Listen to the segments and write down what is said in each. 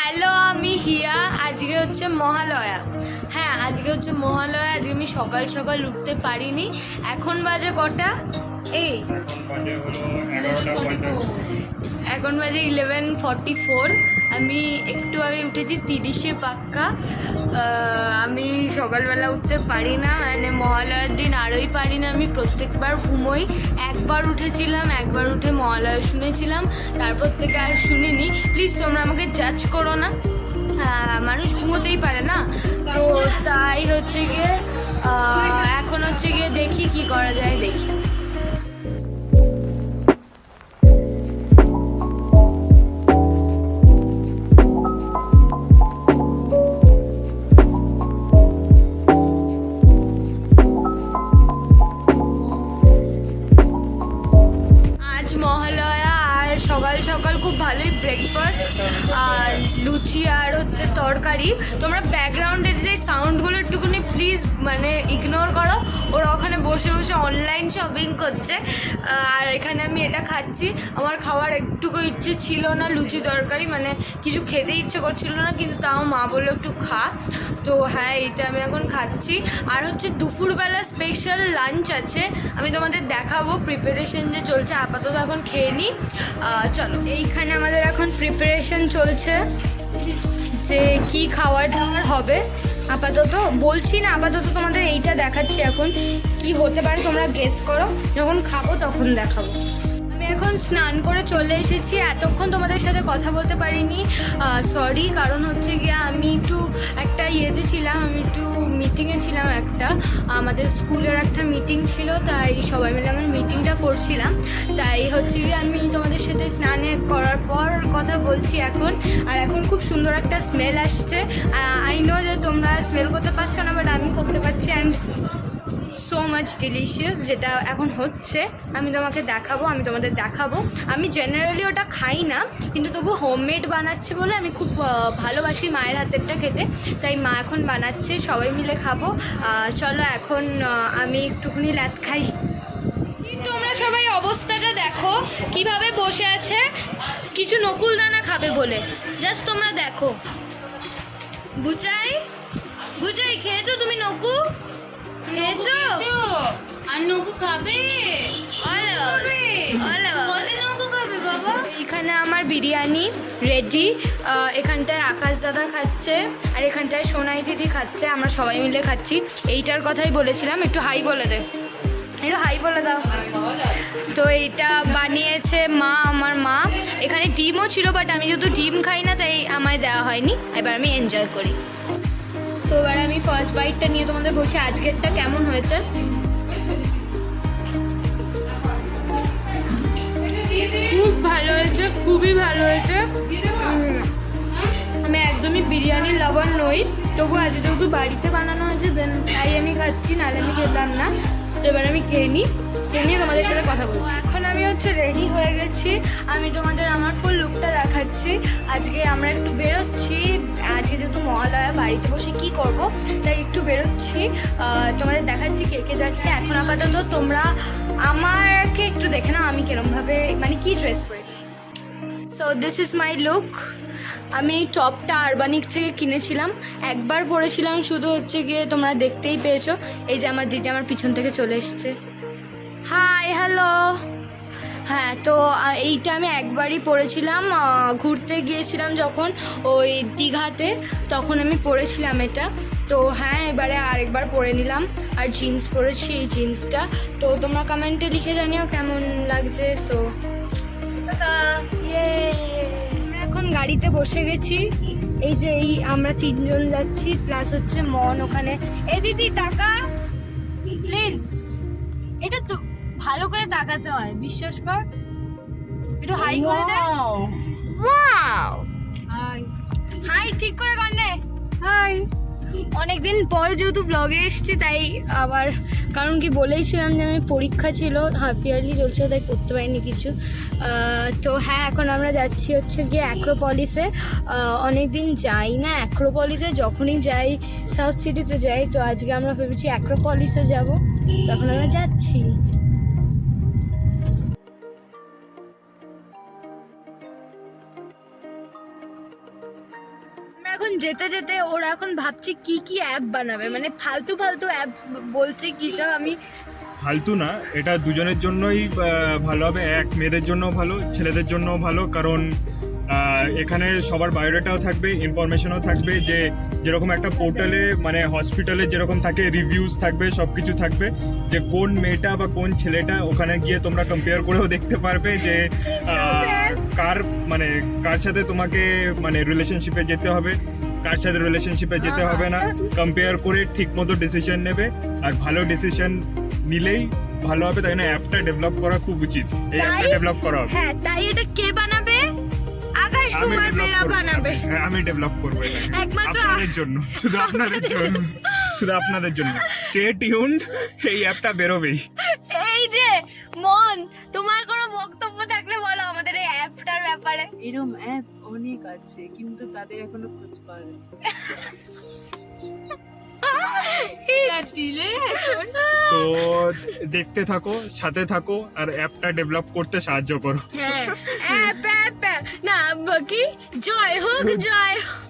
Hello, আমি হিয়া। আজকে হচ্ছে মহালয়া। হ্যাঁ, আজকে হচ্ছে মহালয়া। আজকে আমি সকাল সকাল উঠতে পারিনি। এখন বাজে কটা? এই এখন বাজে 11:44। আমি একটু আগে উঠেছি 30-এ পাক্কা। আমি সকালবেলা উঠতে পারি না, মানে মহালয়ার দিন আরোই পারি না। আমি প্রত্যেকবার ঘুমোই। একবার উঠেছিলাম, একবার উঠে মহালয়া শুনেছিলাম, তারপর থেকে আর শুনিনি। প্লিজ তোমরা আমাকে জাজ করো না, মানুষ ঘুমোতেই পারে না। তো তাই হচ্ছে গিয়ে এখন হচ্ছে গিয়ে দেখি কি করা যায়, দেখি। সকাল সকাল খুব ভালোই ব্রেকফাস্ট, আর লুচি আর হচ্ছে তরকারি। তোমরা ব্যাকগ্রাউন্ডের যে সাউন্ডগুলো একটুখানি প্লিজ মানে ইগনোর করো। ওরা ওখানে বসে বসে অনলাইন শপিং করছে, আর এখানে আমি এটা খাচ্ছি। আমার খাওয়ার একটুকু ইচ্ছে ছিল না, লুচি তরকারি মানে কিছু খেতে ইচ্ছে করছিল না, কিন্তু তাও মা বললো একটু খা। তো হ্যাঁ, এইটা আমি এখন খাচ্ছি। আর হচ্ছে দুপুরবেলা স্পেশাল লাঞ্চ আছে, আমি তোমাদের দেখাবো। প্রিপারেশন যে চলছে, আপাতত এখন খেয়ে নিই। চলো, এইখানে আমাদের এখন প্রিপারেশন চলছে যে কি খাওয়ার দাওয়ার হবে। আপাতত বলছি না, আপাতত তোমাদের এইটা দেখাচ্ছি। এখন কি হতে পারে তোমরা গেস করো, যখন খাবো তখন দেখাবো। আমি এখন স্নান করে চলে এসেছি। এতক্ষণ তোমাদের সাথে কথা বলতে পারিনি, সরি। কারণ হচ্ছে গিয়ে আমি একটু একটা ইয়েতে ছিলাম, আমি একটু মিটিংয়ে ছিলাম। একটা আমাদের স্কুলের একটা মিটিং ছিল, তাই সবাই মিলে আমি মিটিংটা করছিলাম। তাই হচ্ছে গিয়ে আমি তোমাদের সাথে স্নানে করার পর কথা বলছি এখন। আর এখন খুব সুন্দর একটা স্মেল আসছে। আই নো যে তোমরা স্মেল করতে পারছো না, বাট আমি করতে পারছি। অ্যান্ড সো মাচ ডিলিশিয়াস যেটা এখন হচ্ছে, আমি তোমাকে দেখাবো, আমি তোমাদের দেখাবো। আমি জেনারেলি ওটা খাই না, কিন্তু তবু হোমমেড বানাচ্ছে বলে আমি খুব ভালোবাসি মায়ের হাতেরটা খেতে। তাই মা এখন বানাচ্ছে, সবাই মিলে খাবো। চলো এখন আমি একটুখানি ল্যাদ খাই। তোমরা সবাই অবস্থাটা দেখো কিভাবে বসে আছে, কিছু নকুল দানা খাবে বলে। জাস্ট তোমরা দেখো। বুচাই বুচাই, খেয়েছো তুমি নকু? খেয়েছো? আর নকু খাবে? এখানে আমার বিরিয়ানি রেডি। এখানটায় আকাশ দাদা খাচ্ছে, আর এখানটায় সোনাই দিদি খাচ্ছে। আমরা সবাই মিলে খাচ্ছি। এইটার কথাই বলেছিলাম, একটু হাই বলে দে, একটু হাই বলে দাও। তো এইটা বানিয়েছে মা, আমার মা। এখানে ডিমও ছিল, বাট আমি যেহেতু ডিম খাই না তাই আমায় দেওয়া হয়নি। এবার আমি এনজয় করি। তো এবার আমি ফার্স্ট বাইটটা নিয়ে তোমাদের বলছি আজকেরটা কেমন হয়েছে। খুব ভালো হয়েছে, খুবই ভালো হয়েছে। আমি একদমই বিরিয়ানি লাভার নই, তবু আজ যেহেতু বাড়িতে বানানো হয়েছে দেন তাই আমি খাচ্ছি, নাহলে আমি খেতাম না। তো এবার আমি খেয়ে নিই, খেয়ে নিয়ে তোমাদের সাথে কথা বলবো। এখন আমি হচ্ছে রেডি হয়ে গেছি, আমি তোমাদের আমার ফুল লুকটা দেখাচ্ছি। আজকে আমরা একটু বেরোচ্ছি, আজকে যেহেতু মহালয়া, বাড়িতে বসে কি করব, তাই একটু বেরোচ্ছি। তোমাদের দেখাচ্ছি কে কে যাচ্ছে। এখন আপাতত তোমরা আমাকে একটু দেখে নাও আমি কিরমভাবে মানে কি ড্রেস পরেছি। So this is my look. আমি এই টপটা আরবানিক থেকে কিনেছিলাম, একবার পরেছিলাম শুধু, হচ্ছে গিয়ে তোমরা দেখতেই পেয়েছো। এই যে আমার দিদি আমার পিছন থেকে চলে এসছে। Hi, hello. হ্যাঁ, তো এইটা আমি একবারই পরেছিলাম, ঘুরতে গিয়েছিলাম যখন ওই দীঘাতে, তখন আমি পরেছিলাম এটা। তো হ্যাঁ, এবারে আরেকবার পরে নিলাম। আর জিন্স পরেছি, এই জিন্সটা। তো তোমরা কমেন্টে লিখে জানিও কেমন লাগছে। সো এখন গাড়িতে বসে গেছি। এই যে আমরা 3 জন যাচ্ছি, প্লাস হচ্ছে মন ওখানে। এ দিদি টাকা প্লিজ, এটা তো ভালো করে তাকাতে হয়, বিশ্বাস কর। একটু হাই করে দে। ওয়াও, হাই হাই ঠিক করে করনে। হাই। অনেকদিন পর যেহেতু ব্লগে এসেছি, তাই আবার কারণ কি বলেইছিলাম যে আমি পরীক্ষা ছিল, হাফ ইয়ারলি চলছে, তাই করতে পারিনি কিছু। তো হ্যাঁ, এখন আমরা যাচ্ছি হচ্ছে গিয়ে অ্যাক্রোপলিসে। অনেকদিন যাই না অ্যাক্রোপলিসে, যখনই যাই সাউথ সিটিতে যাই। তো আজকে আমরা ভেবেছি অ্যাক্রোপলিসে যাব, তখন আমরা যাচ্ছি। এখন যেতে যেতে ওরা এখন ভাবছে কি কি অ্যাপ বানাবে, মানে ফালতু ফালতু অ্যাপ বলছে কি সব। আমি ফালতু না, এটা দুজনের জন্যই ভালো হবে। এক, মেয়েদের জন্য ভালো, ছেলেদের জন্য ভালো, কারণ এখানে সবার বায়োডাটাও থাকবে, ইনফরমেশনও থাকবে, যে যেরকম একটা পোর্টালে মানে হসপিটালে যেরকম থাকে রিভিউজ থাকবে, সব কিছু থাকবে, যে কোন মেয়েটা বা কোন ছেলেটা, ওখানে গিয়ে তোমরা কম্পেয়ার করেও দেখতে পারবে যে কার মানে কার সাথে তোমাকে মানে রিলেশনশিপে যেতে হবে, কার সাথে রিলেশনশিপে যেতে হবে না, কম্পেয়ার করে ঠিক মতো ডিসিশন নেবে। আর ভালো ডিসিশন নিলেই ভালো হবে, তাই জন্য অ্যাপটা ডেভেলপ করা খুব উচিত। এই অ্যাপটা ডেভেলপ করা হবে। হ্যাঁ, তাই এটা কে বানাবে? আকাশ আমি কুমার মেরা বানাবে। হ্যাঁ, আমি ডেভেলপ করবো এটা একমাত্র আপনাদের জন্য, শুধু আপনাদের জন্য, শুধু আপনাদের জন্য। স্টে টিউনড, এই অ্যাপটা বেরোবেই। এই যে মন, তোমার কোনো বক্তব্য থাকলে বলো আমাদের এই অ্যাপটার ব্যাপারে। এরকম অ্যাপ অনেক আছে, কিন্তু তাদের এখনো খোঁজ পাওয়া যায় দিলে এখন। তো দেখতে থাকো, সাথে থাকো, আর অ্যাপটা ডেভেলপ করতে সাহায্য করো। হ্যাঁ, অ্যাপ অ্যাপ না কি জয় হোক, জয় হোক।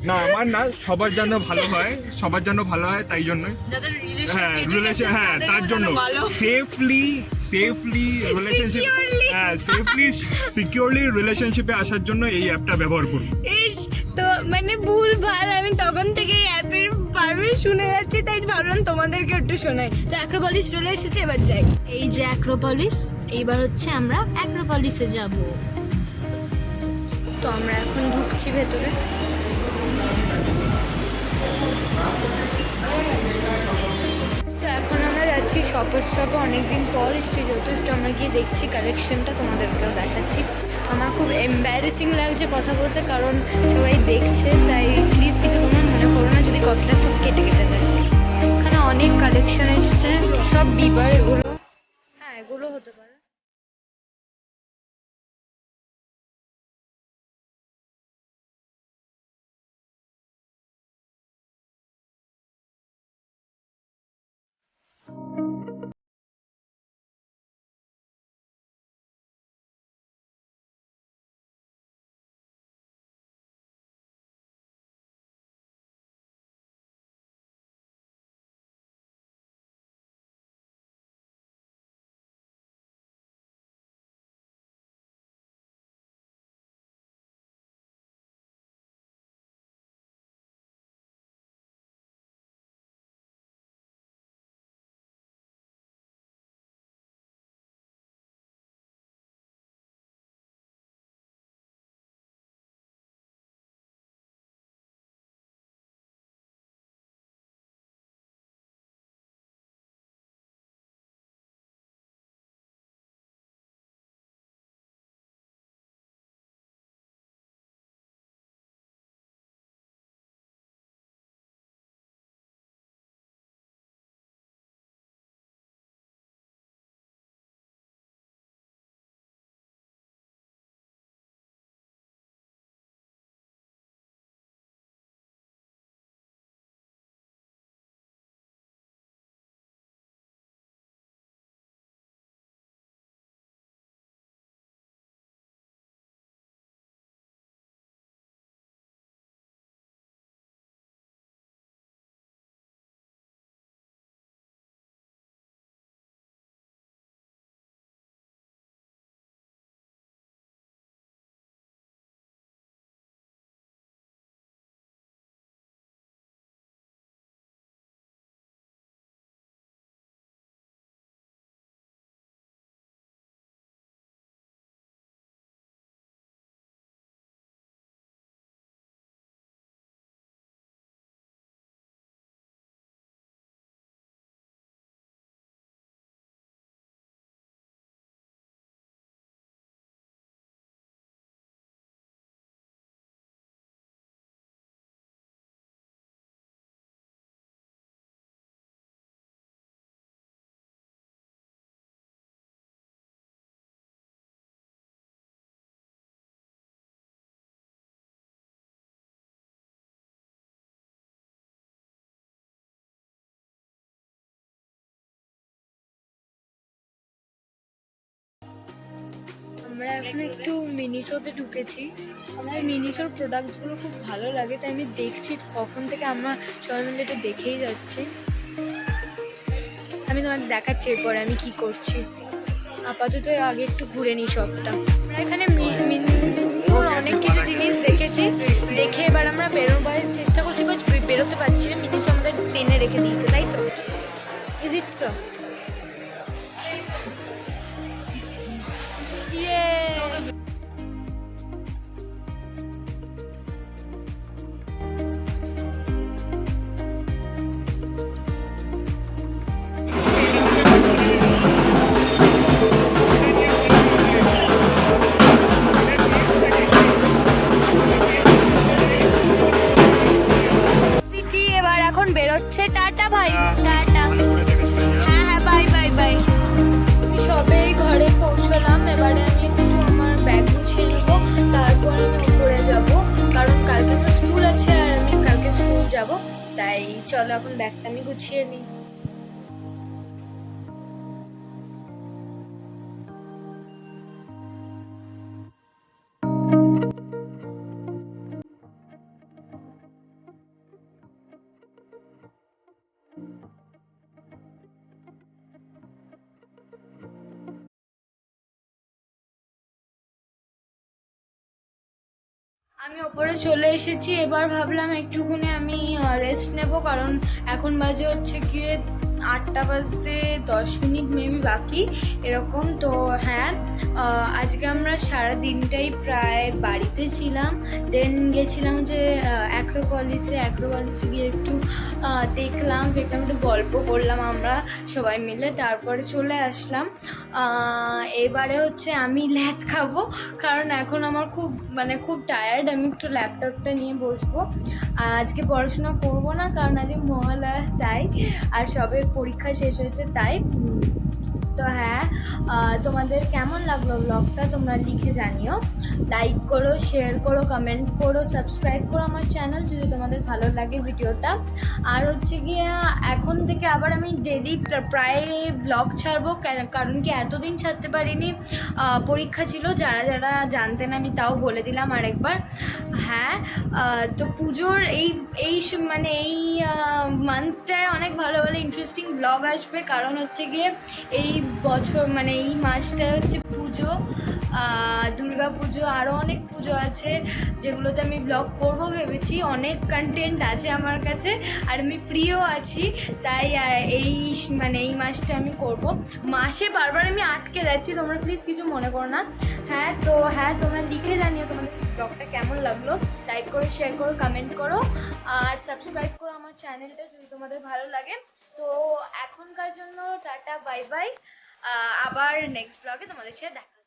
না, আমার না, সবার জন্য ভালো হয়, সবার জন্য ভালো হয়, তাই জন্যই। যাদের হ্যাঁ, রিলেশন হ্যাঁ, তার জন্য সেফলি রিলেশনশিপ, হ্যাঁ, সিকিউরলি রিলেশনশিপে আসার জন্য এই অ্যাপটা ব্যবহার করুন। ইস, তো মানে ভুল ভাল আমি তখন থেকে অ্যাপের পারমিট শুনে যাচ্ছি, তাই ভাবলাম তোমাদেরকে একটু শোনাই। তো অ্যাক্রোপলিস চলে এসেছে, এবার যাই। এই যে অ্যাক্রোপলিস, এইবার হচ্ছে আমরা অ্যাক্রোপলিসে যাব। তো আমরা এখন ঢুকছি ভেতরে। তো এখন আমরা যাচ্ছি শপার স্টপে, অনেকদিন পর এসেছি যেহেতু, একটু আমরা গিয়ে দেখছি কালেকশনটা, তোমাদেরকেও দেখাচ্ছি। আমার খুব এম্বারেসিং লাগছে কথা বলতে, কারণ সবাই দেখছে, তাই প্লিজ কিছু তোমরা মনে করো না যদি কথাটা খুব কেটে কেটে যায়। এখানে অনেক কালেকশন এসছে, সব বিবার, এগুলো হ্যাঁ এগুলো হতে পারে। আমরা এখন একটু মিনিসোতে ঢুকেছি। আমার মিনিসোর প্রোডাক্টসগুলো খুব ভালো লাগে, তাই আমি দেখছি কখন থেকে আমরা সবাই মিলে এটা দেখেই যাচ্ছি। আমি তোমাকে দেখাচ্ছি এরপরে আমি কি করছি। আপাতত আগে একটু ঘুরে নিই সবটা। আমরা এখানে মিনিসোর অনেক কিছু জিনিস দেখেছি, দেখে এবার আমরা বেরোবার চেষ্টা করছি, বাট বেরোতে পারছি না। মিনিসো আমাদের টেনে রেখে দিয়েছে, তাই তো? Is it so? এবার এখন বেরোচ্ছে। টাটা ভাই, টাটা। হ্যাঁ হ্যাঁ, বাই বাই বাই। আমি সবেই ঘরে পৌঁছলাম। এবারে আমি একটু আমার ব্যাগ গুছিয়ে নেব, তারপর আমি উপরে যাব, কারণ কালকে আমার স্কুল আছে আর আমি কালকে স্কুল যাব। তাই চলো এখন ব্যাগটা আমি গুছিয়ে নিই। আমি ওপরে চলে এসেছি। এবার ভাবলাম একটুখানি আমি রেস্ট নেব, কারণ এখন বাজে হচ্ছে গিয়ে 8টা বাজতে 10 মিনিট মেবি বাকি এরকম। তো হ্যাঁ, আজকে আমরা সারা দিনটাই প্রায় বাড়িতে ছিলাম। দেন গেছিলাম যে অ্যাক্রোপলিসে গিয়ে একটু দেখলাম, একটু গল্প করলাম আমরা সবাই মিলে, তারপরে চলে আসলাম। এবারে হচ্ছে আমি ল্যাদ খাবো, কারণ এখন আমার খুব টায়ার্ড। আমি একটু ল্যাপটপটা নিয়ে বসবো। আজকে পড়াশোনা করব না, কারণ আজকে মহালয়া, তাই। আর সবে পরীক্ষা শেষ হয়েছে, তাই। তো হ্যাঁ, তোমাদের কেমন লাগলো ব্লগটা তোমরা লিখে জানিও। লাইক করো, শেয়ার করো, কমেন্ট করো, সাবস্ক্রাইব করো আমার চ্যানেল যদি তোমাদের ভালো লাগে ভিডিওটা। আর হচ্ছে গিয়ে এখন থেকে আবার আমি ডেলি প্রায় ব্লগ ছাড়বো, কারণ কি এতদিন ছাড়তে পারিনি, পরীক্ষা ছিল। যারা যারা জানতেন আমি তাও বলে দিলাম আরেকবার। হ্যাঁ, তো পুজোর এই মান্থটায় অনেক ভালো ভালো ইন্টারেস্টিং ব্লগ আসবে, কারণ হচ্ছে গিয়ে এই বছর এই মাসটায় হচ্ছে পুজো, দুর্গা পুজো, আরও অনেক পুজো আছে যেগুলোতে আমি ব্লগ করব ভেবেছি। অনেক কন্টেন্ট আছে আমার কাছে, আর আমি প্রিয় আছি, তাই এই মাসটা আমি করব। মাসে বারবার আমি আটকে যাচ্ছি, তোমরা প্লিজ কিছু মনে করো না। হ্যাঁ, তো হ্যাঁ, তোমরা লিখে জানিও তোমাদের ব্লগটা কেমন লাগলো। লাইক করো, শেয়ার করো, কমেন্ট করো, আর সাবস্ক্রাইব করো আমার চ্যানেলটা যদি তোমাদের ভালো লাগে। তো এখনকার জন্য টাটা, বাই বাই। আবার নেক্সট ব্লগে তোমাদের সাথে দেখা।